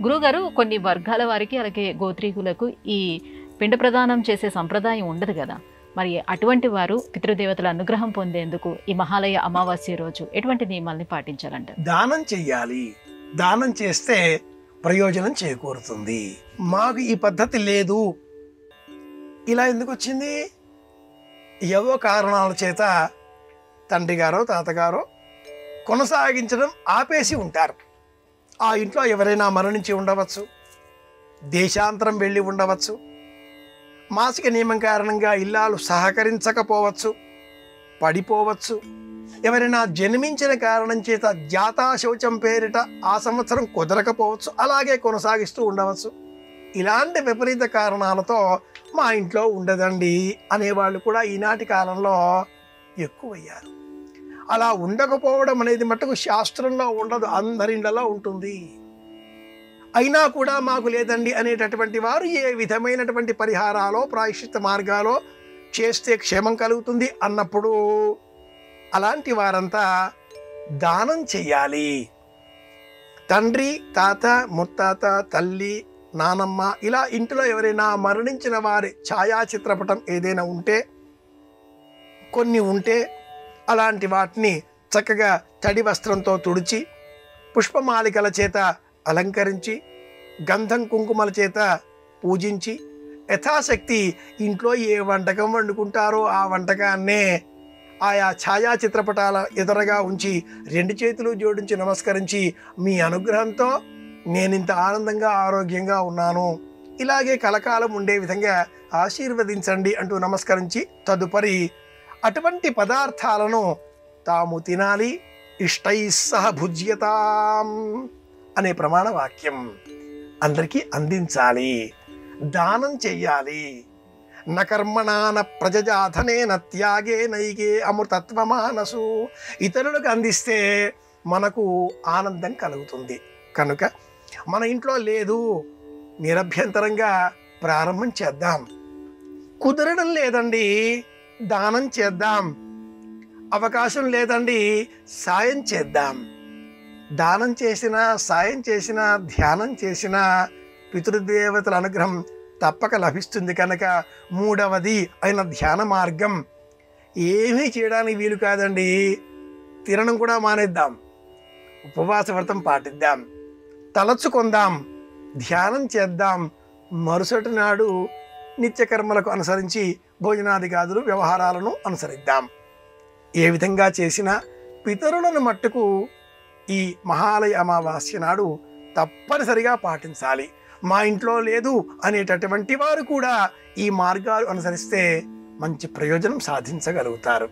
గురువుగారు కొన్ని వర్గాల వారికి అలాగే గోత్రీకులకు ఈ పిండ ప్రదానం చేసే సంప్రదాయం ఉండదు కదా. మరి అటువంటి వారు పితృదేవతల అనుగ్రహం పొందేందుకు ఈ మహాలయ అమావాస్య రోజు ఎటువంటి నియమాల్ని పాటించాలంటారు? దానం చెయ్యాలి. దానం చేస్తే ప్రయోజనం చేకూరుతుంది. మాకు ఈ పద్ధతి లేదు, ఇలా ఎందుకు వచ్చింది? ఏవో కారణాల చేత తండ్రి గారో తాతగారో కొనసాగించడం ఆపేసి ఉంటారు. ఆ ఇంట్లో ఎవరైనా మరణించి ఉండవచ్చు, దేశాంతరం వెళ్ళి ఉండవచ్చు, మాసిక నియమం కారణంగా ఇల్లాలు సహకరించకపోవచ్చు, పడిపోవచ్చు, ఎవరైనా జన్మించిన కారణం చేత జాతాశౌచం పేరిట ఆ సంవత్సరం కుదరకపోవచ్చు, అలాగే కొనసాగిస్తూ ఉండవచ్చు. ఇలాంటి విపరీత కారణాలతో మా ఇంట్లో ఉండదండి అనేవాళ్ళు కూడా ఈనాటి కాలంలో ఎక్కువయ్యారు. అలా ఉండకపోవడం అనేది మటుకు శాస్త్రంలో ఉండదు, అందరిండ్లలో ఉంటుంది. అయినా కూడా మాకు లేదండి అనేటటువంటి వారు ఏ విధమైనటువంటి పరిహారాలో ప్రాయశ్చిత్త మార్గాలో చేస్తే క్షేమం కలుగుతుంది అన్నప్పుడు అలాంటి వారంతా దానం చెయ్యాలి. తండ్రి, తాత, ముత్తాత, తల్లి, నానమ్మ ఇలా ఇంటిలో ఎవరైనా మరణించిన వారి ఛాయాచిత్రపటం ఏదైనా ఉంటే, కొన్ని ఉంటే అలాంటి వాటిని చక్కగా తడి వస్త్రంతో తుడిచి, పుష్పమాలికల చేత అలంకరించి, గంధం కుంకుమల చేత పూజించి, యథాశక్తి ఇంట్లో ఏ వంటకం వండుకుంటారో ఆ వంటకాన్నే ఆయా ఛాయాచిత్రపటాల ఎదురుగా ఉంచి 2 చేతులు జోడించి నమస్కరించి, మీ అనుగ్రహంతో నేనింత ఆనందంగా ఆరోగ్యంగా ఉన్నాను, ఇలాగే కలకాలం ఉండే విధంగా ఆశీర్వదించండి అంటూ నమస్కరించి తదుపరి అటువంటి పదార్థాలను తాము తినాలి. ఇష్టైస్సహ భుజ్యతాం అనే ప్రమాణ వాక్యం అందరికీ అందించాలి. దానం చెయ్యాలి. నకర్మణాన ప్రజజాధనేన త్యాగే నైగే అమృతత్వమానసు. ఇతరులకు అందిస్తే మనకు ఆనందం కలుగుతుంది. కనుక మన ఇంట్లో లేదు, నిరభ్యంతరంగా ప్రారంభం చేద్దాం. కుదరడం లేదండి, దానం చేద్దాం. అవకాశం లేదండి, సాయం చేద్దాం. దానం చేసినా, సాయం చేసినా, ధ్యానం చేసినా పితృదేవతల అనుగ్రహం తప్పక లభిస్తుంది. కనుక 3వది అయిన ధ్యాన మార్గం ఏమీ చేయడానికి వీలు కాదండి. తినడం కూడా మానేద్దాం, ఉపవాస వ్రతం పాటిద్దాం, తలచుకుందాం, ధ్యానం చేద్దాం. మరుసటి నాడు నిత్యకర్మలకు అనుసరించి భోజనాదిగాదులు వ్యవహారాలను అనుసరిద్దాం. ఏ విధంగా చేసినా పితరులను మట్టుకు ఈ మహాలయ అమావాస్య నాడు తప్పనిసరిగా పాటించాలి. మా ఇంట్లో లేదు అనేటటువంటి వారు కూడా ఈ మార్గాలు అనుసరిస్తే మంచి ప్రయోజనం సాధించగలుగుతారు.